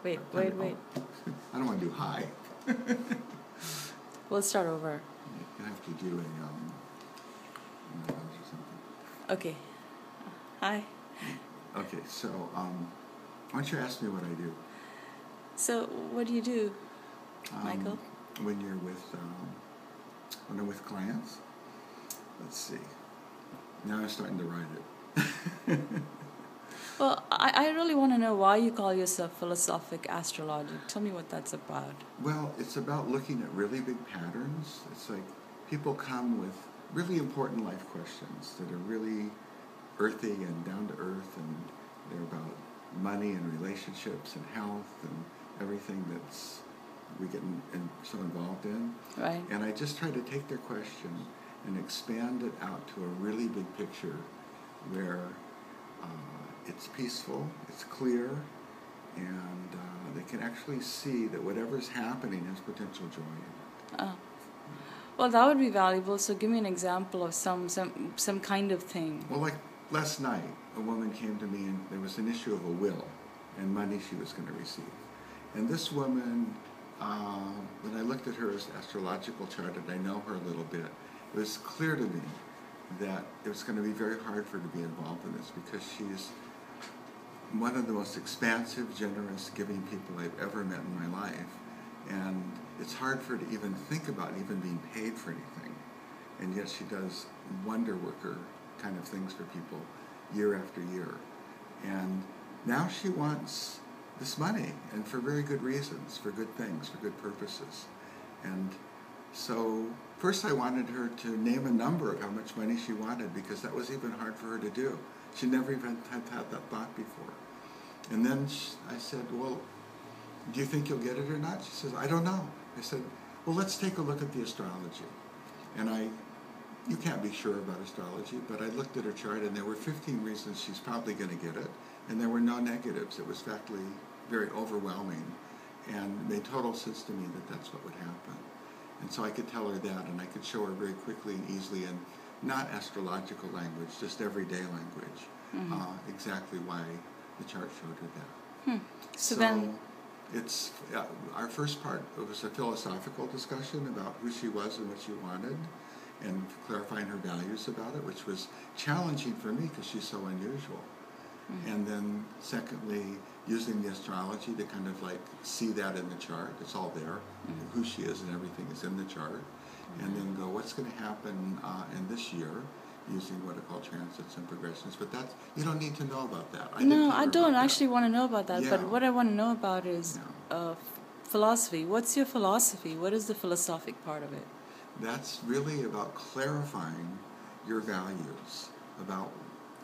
Wait. I don't want to do high. We'll start over. You have to do or something. Okay. Hi. Okay, so why don't you ask me what I do? So, what do you do, Michael? When I'm with clients, let's see. Now I'm starting to write it. Well, I really want to know why you call yourself PhilosophicAstrologic. Tell me what that's about. Well, it's about looking at really big patterns. It's like people come with really important life questions that are really earthy and down to earth, and they're about money and relationships and health and everything that's we get so involved in. Right. And I just try to take their question and expand it out to a really big picture where it's peaceful, it's clear, and they can actually see that whatever's happening has potential joy in it. Oh. Well, that would be valuable. So give me an example of some kind of thing. Well, like last night, a woman came to me and there was an issue of a will and money she was going to receive. And this woman, when I looked at her astrological chart and I know her a little bit, it was clear to me that it was going to be very hard for her to be involved in this because she's one of the most expansive, generous, giving people I've ever met in my life. And it's hard for her to even think about even being paid for anything. And yet she does wonder worker kind of things for people year after year. And now she wants this money, and for very good reasons, for good things, for good purposes. And so first I wanted her to name a number of how much money she wanted because that was even hard for her to do. She never even had that thought before. And then I said, well, do you think you'll get it or not? She says, I don't know. I said, well, let's take a look at the astrology. And you can't be sure about astrology, but I looked at her chart and there were 15 reasons she's probably going to get it, and there were no negatives. It was factually very overwhelming and made total sense to me that that's what would happen. And so I could tell her that, and I could show her very quickly and easily in not astrological language, just everyday language, exactly why the chart showed her that. So then it's our first part. It was a philosophical discussion about who she was and what she wanted, and clarifying her values about it, which was challenging for me because she's so unusual. And then secondly, using the astrology to kind of like see that in the chart. It's all there. Who she is and everything is in the chart. And then go, what's going to happen in this year, using what are called transits and progressions. But that's, you don't need to know about that. No, I don't actually want to know about that. Yeah. But what I want to know about is philosophy. What's your philosophy? What is the philosophic part of it? That's really about clarifying your values, about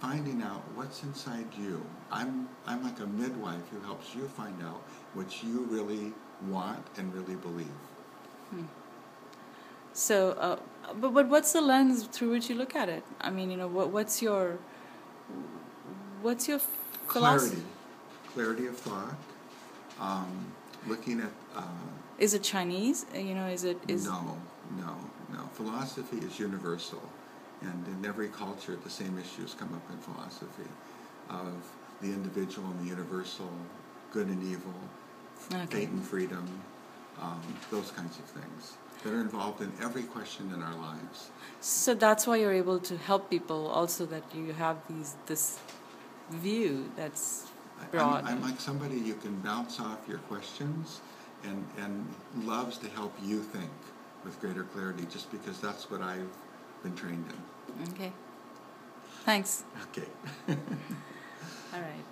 finding out what's inside you. I'm like a midwife who helps you find out what you really want and really believe. So, but what's the lens through which you look at it? I mean, what's your philosophy? Clarity of thought. Looking at. Is it Chinese? No. Philosophy is universal, and in every culture, the same issues come up in philosophy, of the individual and the universal, good and evil, fate and freedom, those kinds of things that are involved in every question in our lives. So that's why you're able to help people also, that you have this view that's broad. I'm like somebody you can bounce off your questions and loves to help you think with greater clarity, just because that's what I've been trained in. Okay. Thanks. Okay. All right.